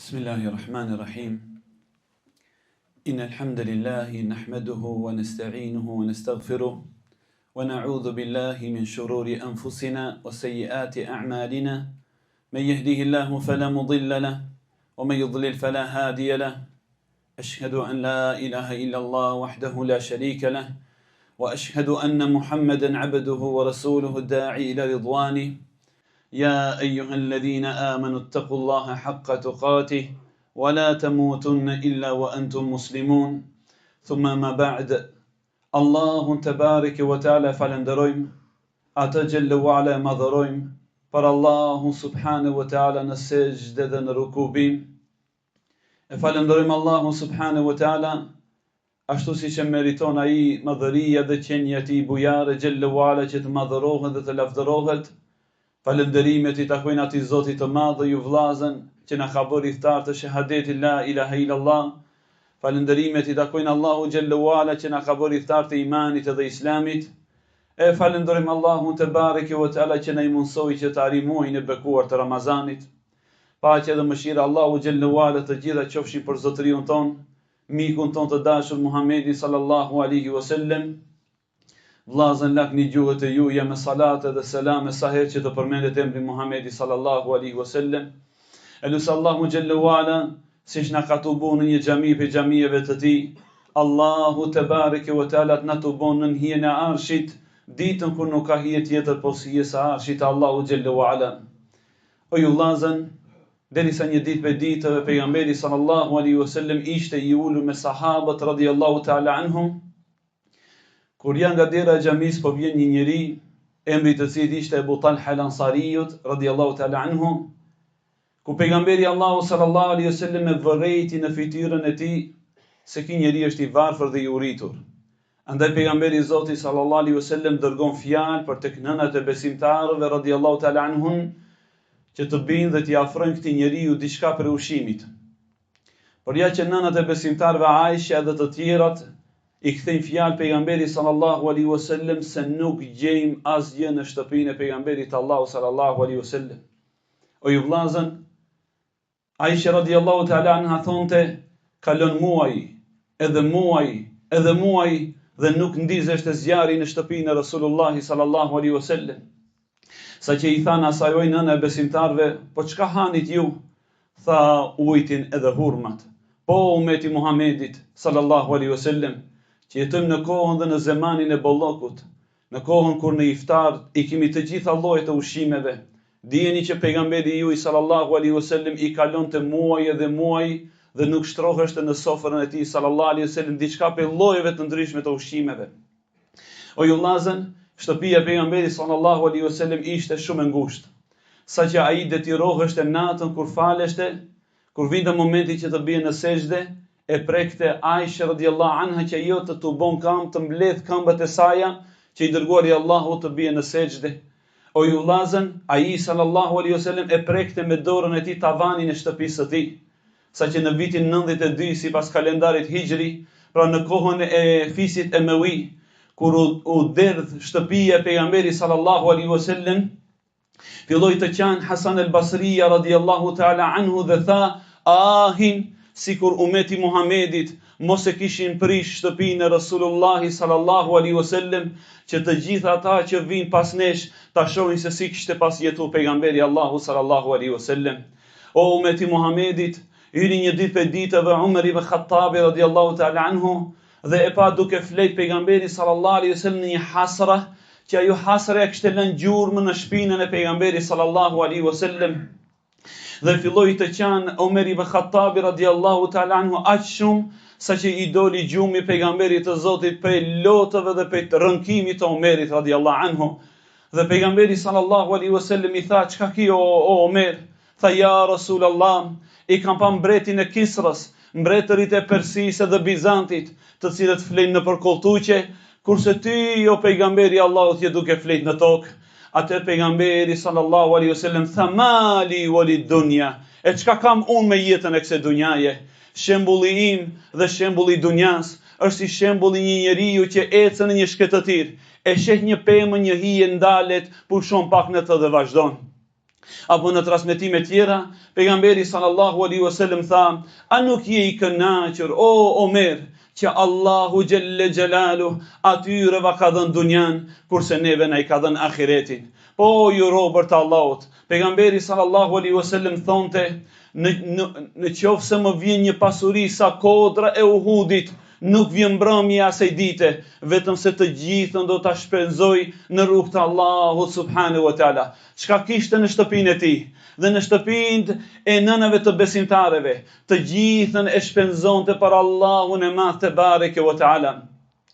بسم الله الرحمن الرحيم إن الحمد لله نحمده ونستعينه ونستغفره ونعوذ بالله من شرور أنفسنا وسيئات أعمالنا من يهده الله فلا مضل له ومن يضلل فلا هادي له أشهد أن لا إله إلا الله وحده لا شريك له وأشهد أن محمدا عبده ورسوله الداعي إلى رضوانه يا أيها الذين آمنوا اتقوا الله حق تقاته ولا تموتن إلا وأنتم مسلمون ثم ما بعد الله تبارك وتعالى falenderojmë atë gjelle wa'ala e madhërojmë për Allahun subhanahu wa ta'ala në sejdë dhe në rukubim. E falenderojmë Allahun subhanahu wa ta'ala ashtu si që meriton ai madhëria dhe qenja e tij bujare gjelle wa'ala që të madhërohet dhe të lavdërohet. Falënderimet I takojnë atij Zotit të madh dhe ju vllazën që na ka bërë iftar të shahadetit la ilaha illallah. Falënderimet I takojnë Allahu xhallahu ala që na ka bërë iftar të imanit dhe islamit. E falenderojmë Allahun te bareke ve teala që na I mundsoi që të arrijmë muajin e bekuar të Ramazanit. Paqja dhe mëshira Allahu xhallahu ala të gjitha qofshin për zotëriun ton, mikun ton të dashur Muhammedin sallallahu alaihi wasallam. Vllazën lakni gjuhët e juaja me salate dhe selame sa herë që të përmendet emri Muhamedi sallallahu alaihi wasallam. Elus Allahu xhallahu ala siç na ka tubu në një xhami për xhamive të tij. Allahu te bareke ve teala na tubon në hijen e arshit, ditën kur nuk ka hije tjetër posa hija e arshit Allahu xhallahu ala. O ju vllazën, derisa një ditë për ditëve pejgamberi sallallahu alaihi wasallam ishte I ulur me sahabët radhiyallahu ta'ala anhum. Kur janë nga dera e xhamis po vjen një njeri, emri të cilit ishte Ebu Talha al-Ansariut radhiyallahu ta'ala anhu, ku pejgamberi Allahu sallallahu alaihi wasallam e vërejti në fytyrën e tij se ky njeri është I varfër dhe I uritur. Andaj pejgamberi I Zotit sallallahu alaihi wasallam dërgon fjalë për tek nënat e besimtarëve radhiyallahu ta'ala anhun që të binë dhe t'i afrojnë këtij njeriu diçka për ushqimit. Por ja që nënat e besimtarëve Aisha dhe të tjerat I kthejnë fjalë pejgamberi sallallahu alaihi wasallam se nuk gjejmë asgjë në shtëpinë e pejgamberit Allahu sallallahu alaihi wasallam. O ju vllazën, Aisha radhiyallahu ta'ala anha thonte, kalon muaj dhe nuk ndizeshte zjarri në shtëpinë e Rasulullahi sallallahu alaihi wasallam. Sa që I thanë asaj nëna e besimtarëve, po çka hanit ju? Tha, ujtin edhe hurmat. Po ummeti Muhamedit sallallahu alaihi wasallam, që jetojmë në kohën dhe në zemanin e bollokut, në kohën kur në iftar I kemi të gjitha llojet e ushqimeve. Dijeni që pejgamberi juaj sallallahu alaihi wasallam I kalonte muaj dhe nuk shtroheshte në sofrën e tij sallallahu alaihi wasallam diçka për llojeve të ndryshme të ushqimeve. O ju vllazën, shtëpia e pejgamberit sallallahu alaihi wasallam ishte shumë e ngushtë, saqë ai detiroheshte natën kur faleshte, kur vinte momenti që të bie në sejdë, e prekte Aisha radhiyallahu anha që ajo të tubon kam të mbledh këmbët e saja që I dërguari Allahu të bie në sejdë. O ju vllazën, ai sallallahu alaihi wasallam e prekte me dorën e tij tavanin e shtëpisë së tij, saqë në vitin 92 sipas kalendarit hijri, pra në kohën e fisit Emewi, kur u derdh shtëpia e pejgamberit sallallahu alaihi wasallam, filloi të qan Hasan al-Basri radhiyallahu ta'ala anhu dhe tha, ahin sikur umeti Muhamedit mos e kishin prish shtëpinë e Rasulullahi sallallahu alaihi wasallam, që të gjithë ata që vinë pas nesh ta shohin se si kishte pas jetu pejgamberi Allahu sallallahu alaihi wasallam. O umeti Muhamedit, hyri një ditë për ditëve Umar ibn Khattabi radhiyallahu ta'ala anhu dhe e pa duke flet pejgamberi sallallahu alaihi wasallam në një hasra, që ajo hasra kishte lënë gjurmë në shpinën e pejgamberit sallallahu alaihi wasallam. Dhe filloi të qanë Omer ibn Khattabi radhiyallahu ta'ala anhu aq shumë sa që I doli gjumi pejgamberit të Zotit prej lotëve dhe prej rënkimit të Omerit radhiyallahu anhu. Dhe pejgamberi sallallahu alaihi wasallam I tha, çka ki o Omer? Tha, ja Rasulullah, I kam pa mbretin e Kisrës, mbretërit e Persisë dhe Bizantit, të cilët flenë në përkolltuqe, kurse ty o pejgamberi Allahut je duke flet në tokë. Atë pejgamberi sallallahu alaihi wasallam tha, mali walid dunya, e çka kam unë me jetën e kësaj dunjaje? Shembulli im dhe shembulli I dunjas është si shembulli një njeriu që ecën në një shkëtëtir, e sheh një pemë, një hije ndalet, pushon pak në të dhe vazhdon. Apo në transmetime tjera, pejgamberi sallallahu alaihi wasallam tha: "A nuk je i kënaqur o Omer që Allahu xhelle xhelalu atyre va ka dhënë dunjan, kurse neve na i ka dhënë ahiretin?" Po ju robër të Allahut, pejgamberi sallallahu alaihi wasallam thonte: "Në qoftë se më vjen një pasuri sa kodra e Uhudit, nuk vjen mbrëmja asaj dite, vetëm se të gjithën do ta shpenzoj në rrugt të Allahut subhanahu wa taala." Çka kishte në shtëpinë e tij dhe në shtëpinë e nënave të besimtarëve, të gjithën e shpenzonte për Allahun e Madh te bareke wa taala.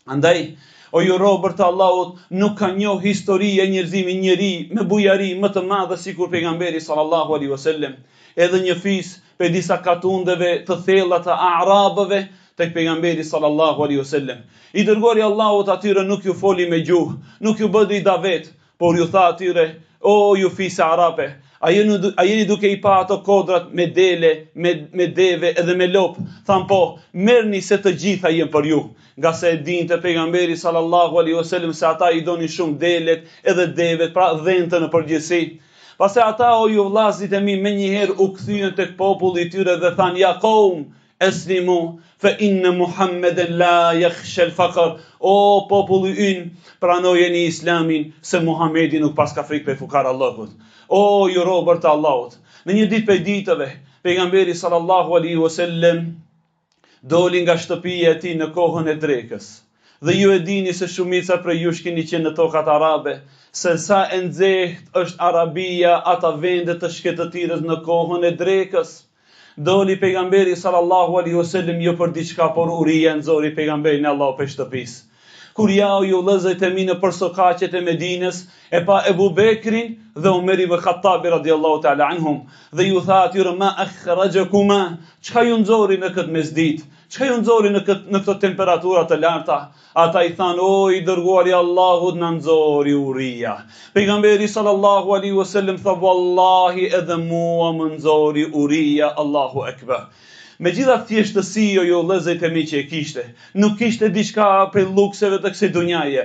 Andaj, o ju robër të Allahut, nuk ka njoh histori e njerëzimit njeri me bujari më të madhe sikur pejgamberi sallallahu alaihi wasallam. Edhe një fis për disa katundeve të thella të arabëve tek pejgamberi sallallahu alaihi wasallam. I dërguari Allahut atyre nuk ju foli me gjuhë, nuk ju bëri davet, por ju tha atyre: "O ju fisë arabe, a jeni duke i pa ato kodrat me dele, me deve edhe me lop?" Tham po, merrni se të gjitha janë për ju. Nga se e dinte pejgamberi sallallahu alaihi wasallam se ata i donin shumë delet edhe devet, pra dhente në përgjithësi. Pastaj ata, o ju vllazit e mi, menjëherë u kthyen tek populli i tyre dhe than: "Ya qaum, eslimu, fa inna Muhammeden la yakhsha al-faqr." O populli ynë, pranojeni islamin, se Muhamedi nuk pas ka frikë për fukar Allahut. O ju robër të Allahut, në një ditë prej ditëve, pejgamberi sallallahu alaihi wasallam doli nga shtëpia e tij në kohën e drekës. Dhe ju e dini se shumica prej jush keni qenë në tokat arabe, se sa e nxehtë është Arabia, ata vende të shkëtëtirës në kohën e drekës. Doli pejgamberi sallallahu alaihi wasallam jo për diçka, por uria nxori pejgamberin Allahu për shtëpisë. Kur ja ju vëllezërit e mi në përsokaqet e Medinës, e pa Ebu Bekrin dhe Omer ibn Khattabi radiallahu ta'ala anhum, dhe ju tha atyre: "Ma akhrajakuma?" Çka ju nxori në këtë mesditë? Çka ju nxori në këto temperatura të larta? Ata i thanë: "O i dërguari Allahut, na nxori uria." Pejgamberi sallallahu alaihi wasallam tha: "Wallahi edhe mua më nxori uria." Allahu akbar. Me gjitha thjeshtësi, o ju vëllezërit e mi që e kishte, nuk kishte diçka për lukseve të kësaj dunjaje.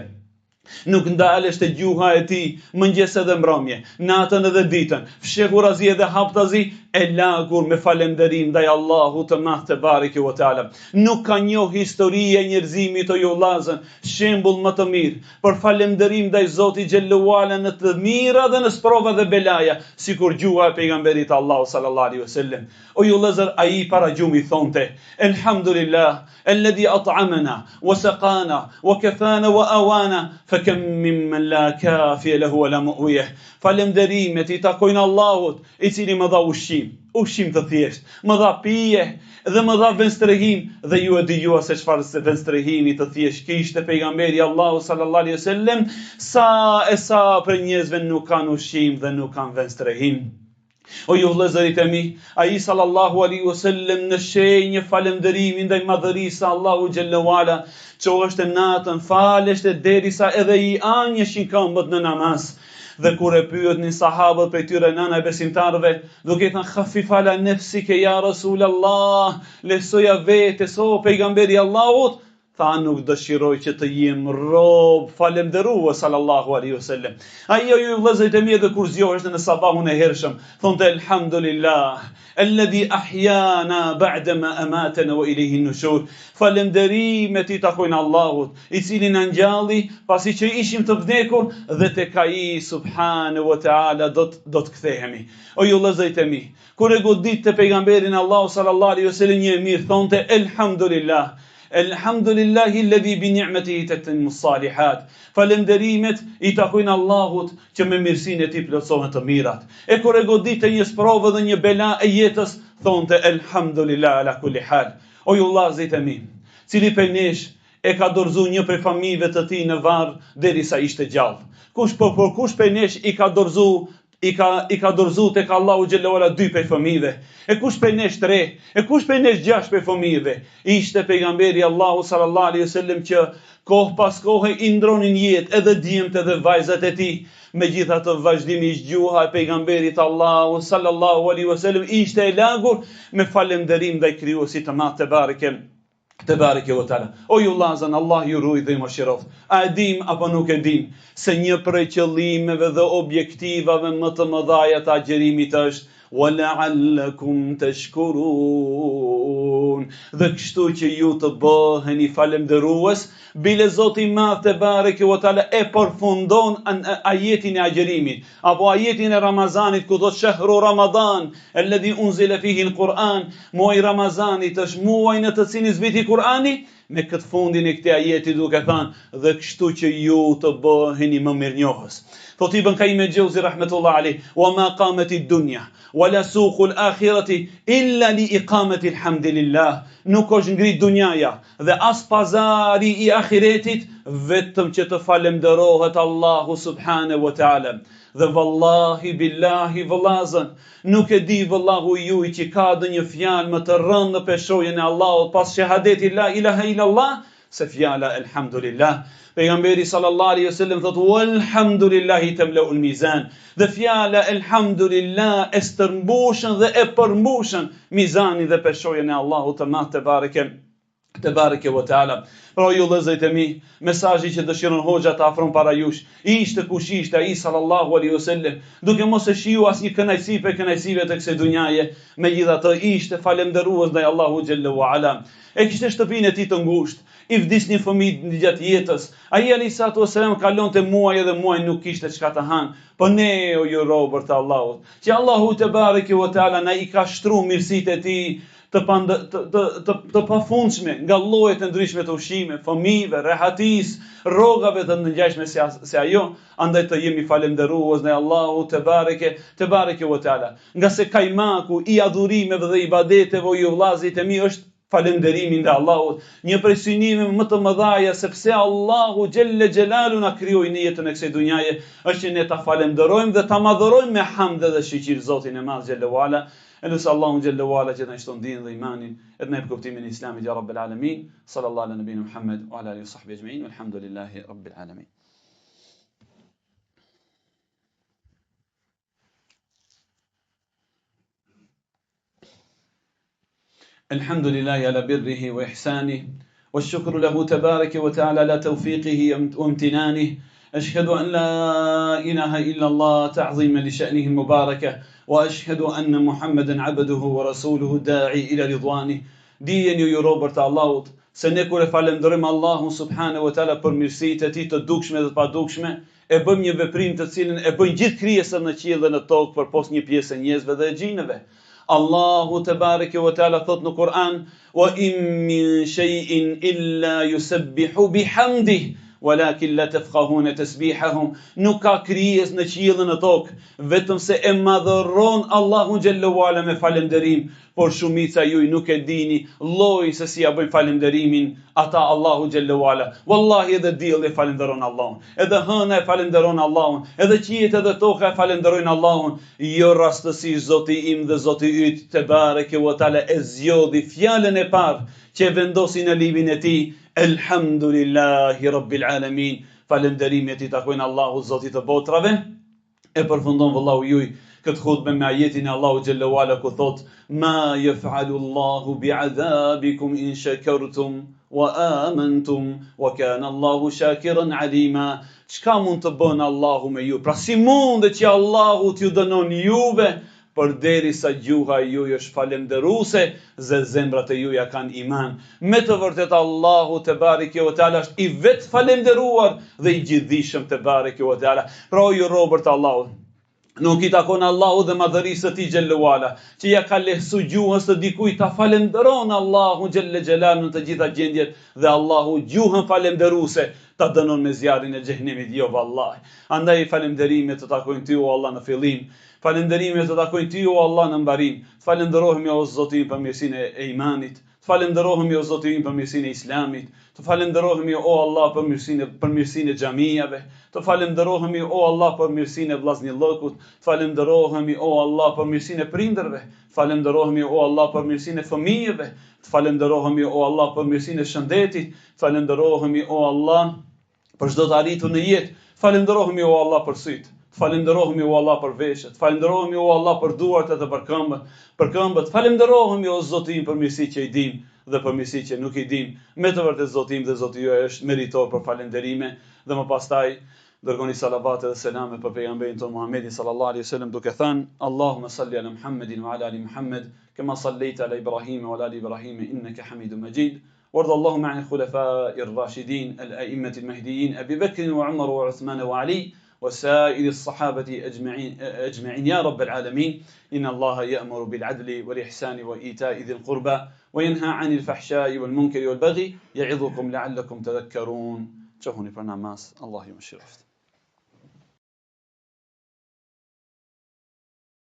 Nuk ndaleshte gjuha e tij mëngjes edhe mbrëmje, natën edhe ditën, fshehurazi edhe haptazi, e lagur me falënderim ndaj Allahut të Madh te bareke ve teala. Nuk ka një histori e njerëzimit, o ju vëllazën, shembull më të mirë për falënderim ndaj Zotit xhallahu ala në të mira dhe në sprova dhe belaja, sikur gjuha e pejgamberit Allahu sallallahu alaihi wasallam. O ju vëllazër, ai para gjumi thonte: "Elhamdulillah, alladhi at'amana wa saqana wa kafana wa awana, fakam mimman la kafiya lahu wa la mu'wiyah." Falënderimet i takojnë Allahut, i cili më dha ushqim të thjesht, më dha pije dhe më dha venstrehim, dhe ju e dijua se çfarë venstrehimi të thjesht kishte pejgamberi Allahu sallallahu alaihi wasallam, sa për njerëzve nuk kanë ushqim dhe nuk kanë venstrehim. O ju vëllezërit e mi, ai sallallahu alaihi wasallam në shenjë falënderimi ndaj madhërisë Allahu xhallahu ala, çoheshte natën, faleshte derisa edhe i anjeshin këmbët në namaz. Dhe kur e pyetnin sahabët prej tyre nëna e besimtarëve, duke thënë: "Khafif ala nafsika ya Rasulallah, lesoja vetes o pejgamberi Allahut." Tha: "Nuk dëshiroj që të jem rob falënderues sallallahu alaihi wasallam." Ai ju vëllezërit e mi, edhe kur zgjoheshte në sabahun e hershëm, thonte: "Elhamdulillah, alladhi ahyana ba'da ma amatana wa ilayhi an-nushur." Falënderimet i takojnë Allahut, i cili na ngjalli pasi që ishim të vdekur, dhe tek ai subhanahu wa taala do të kthehemi. O ju vëllezërit e mi, kur e godite pejgamberin Allahu sallallahu alaihi wasallam, një emir thonte: "Elhamdulillah, Elhamdulillahi alladhi bi ni'matihi tatimmu s-salihat." Falënderimet i takojnë Allahut që me mirësinë e tij plotësohen të mirat. E kur e godite një sprovë dhe një bela e jetës, thonte: "Elhamdulillah ala kulli hal." O ju vëllezërit e mi, cili prej nesh e ka dorëzuar një prej familjeve të tij në varr derisa ishte gjallë? Kush prej nesh i ka dorëzuar tek Allahu xhallahu ala 2 prej fëmijëve? E kush prej nesh 3? E kush prej nesh 6 prej fëmijëve? Ishte pejgamberi Allahu sallallahu alaihi wasallam që kohë pas kohë i ndronin jetë edhe djemt edhe vajzat e tij. Megjithatë, vazhdimisht gjuha e pejgamberit Allahu sallallahu alaihi wasallam ishte e lagur me falënderim ndaj krijuesit të Madh te bareke Te bareke ve taala. O ju vllazën, Allah ju ruaj dhe ju mëshiroft. A e dim apo nuk e dim se një prej qëllimeve dhe objektivave më të mëdha të agjerimit është وَلَعَلَّكُمْ تَشْكُرُونَ, dhe kështu që ju të bëheni falëndërues. Bile Zoti i Madh te bareke ve taala e përfundon ajetin e agjerimit apo ajetin e Ramazanit ku thot shahru Ramadan alladhi unzila fihi al-Quran, muaji i Ramazanit është muaji në të cilin zbriti Kurani, me këtë fundin e këtij ajeti duke thënë dhe kështu që ju të bëheni më mirënjohës. Thot Ibn Qayyim el-Jauzi rahmetullah alayh, wa ma qamat ad-dunya wala suqu al-akhirati illa li iqamati al-hamdilillah. Nuk është ngrit dunjaja dhe as pazari i ahiretit vetëm që të falenderohet Allahu subhanahu wa taala. Dhe vallahi billahi vëllazën, nuk e di vëllahu ju që ka dhe një fjalë më të rëndë në peshojën e Allahut pas shahadeti la ilaha illallah se fjala elhamdulillah. Pejgamberi sallallahu alaihi wasallam thot walhamdulillahi tamla'ul mizan. Dhe fjala elhamdulillah e stërmbushën dhe e përmbushën mizanin dhe peshojën e Allahut të madh te bareke ve taala. Pra ju vëllezërit e mi, mesazhi që dëshiron hoxha të afron para jush, ishte kush ishte ai sallallahu alaihi wasallam, duke mos e shiu asnjë kënaqësi për kënaqësive të kësaj dunjaje, megjithatë ishte falëndërues ndaj Allahu xhallahu wa ala. E kishte shtëpinë e tij të ngushtë, i vdisnin fëmijët gjatë jetës. Ai alayhissalatu wassalam kalonte muaj edhe muaj nuk kishte çka të hanë. Po ne o ju robër të Allahut, që Allahu te bareke ve taala na i ka shtruar mirësitë e tij të pafundshme nga llojet e ndryshme të ushqime, fëmijëve, rehatis, rrogave të ngjashme se ajo, andaj të jemi falëndërues ndaj Allahu te bareke ve taala. Nga se kajmaku i adhurimeve dhe ibadeteve o ju vllazërit e mi është falënderimi ndaj Allahut, një prej synimeve më të mëdha sepse Allahu xhelle xhelalu na krijoi në jetën e kësaj dunjaje, është që ne ta falënderojmë dhe ta madhërojmë me hamd dhe shikir Zotin e Madh xhelle wala. Elusa Allahu xhelle wala që na shton dinën dhe imanin, edhe në kuptimin e Islamit ya Rabbel alamin. Sallallahu ala nabiyina Muhammad wa ala alihi wa sahbihi ajma'in. Walhamdulillahi rabbil alamin. الحمد لله على بره وإحسانه والشكر له تبارك وتعالى على توفيقه وامتنانه. أشهد أن لا إله إلا الله تعظيما لشأنه المباركة وأشهد أن محمدا عبده ورسوله الداعي إلى رضوانه. Dijen ju robërt e Allahut se ne kur e falenderojmë Allahun subhanahu wa taala për mirësitë e tij të dukshme dhe të padukshme, e bëjmë një veprim të cilën e bëjnë gjithë krijesat në qiell dhe në tokë përpos një pjesë e njerëzve dhe e xhinëve. Allahu te bareke ve taala thot në Kur'an: "Wa in min shay'in illa yusabbihu bihamdihi walakin la tafqahuna tasbihahum." Nuk ka krijes në qiell dhe në tokë vetëm se e madhëron Allahu xhallahu ala me falënderim, por shumica juj nuk e dini lloj se si ja bëjnë falënderimin ata Allahu xhallahu ala. Wallahi edhe dielli e falenderon Allahun, edhe hëna e falenderon Allahun, edhe qiejt edhe toka e falenderojnë Allahun. Jo rastësisht Zoti im dhe Zoti yt te bareke ve taala e zgjodhi fjalën e parë që vendosi në librin e tij: Elhamdulillahi rabbil alamin. Falënderimet i takojnë Allahut Zotit të botrave. E përfundon vëllau juj këtë hutbë me ajetin e Allahu xhallahu ala ku thot: Ma yaf'alu Allahu bi'adhabikum in shakartum wa amantum wa kana Allahu shakiran alima. Çka mund të bën Allahu me ju? Pra si mundet që Allahu t'ju dënon juve përderisa gjuha e juaj është falënderuese dhe zemrat e juaja kanë iman. Me të vërtetë Allahu te bareke ve taala është i vetë falënderuar dhe i gjithdijshëm te bareke ve taala. Pra ju robërt e Allahut, nuk i takon Allahu dhe madhërisë së tij xhallahu ala që ja ka lehtësu gjuhës të dikujt ta falënderon Allahu xhelle xhelalu në të gjitha gjendjet, dhe Allahu gjuhën falënderuese ta dënon me zjarrin e xhenemit. Jo vallahi. Andaj falënderimet të takojnë ty o Allah në fillim, falënderimet të takojnë ty o Allah në mbarim. Falenderohemi o Zoti për mirësinë e imanit, falenderohemi o Zoti për mirësinë e islamit, të falenderohemi o Allah për mirësinë e xhamijave, të falenderohemi o Allah për mirësinë e vllaznjëllëkut, falenderohemi o Allah për mirësinë e prindërve, falenderohemi o Allah për mirësinë e fëmijëve, falenderohemi o Allah për mirësinë e shëndetit, falenderohemi o Allah për çdo të arritur në jetë, falenderohemi o Allah për syt, Të falenderohemi o Allah për veshët, të falenderohemi o Allah për duart edhe për këmbët, të falenderohemi o Zotim për mirësi që i dim dhe për mirësi që nuk i dim. Me të vërtet Zotim dhe Zoti juaj është meritor për falenderime dhe më pastaj dërgoni salavat dhe selame për pejgamberin ton Muhammedin sallallahu alaihi wasallam duke thënë Allahumma salli ala Muhammedin wa ala ali Muhammed kama sallaita ala Ibrahim wa ala ali Ibrahim innaka Hamidum Majid. وارض اللهم عن الخلفاء الراشدين الأئمة المهديين أبي بكر وعمر وعثمان وعلي وسائر الصحابة أجمعين يا رب العالمين. إن الله يأمر بالعدل والإحسان وإيتاء ذي القربى وينهى عن الفحشاء والمنكر والبغي يعظكم لعلكم تذكرون. شوفوني برنامج الله يمشي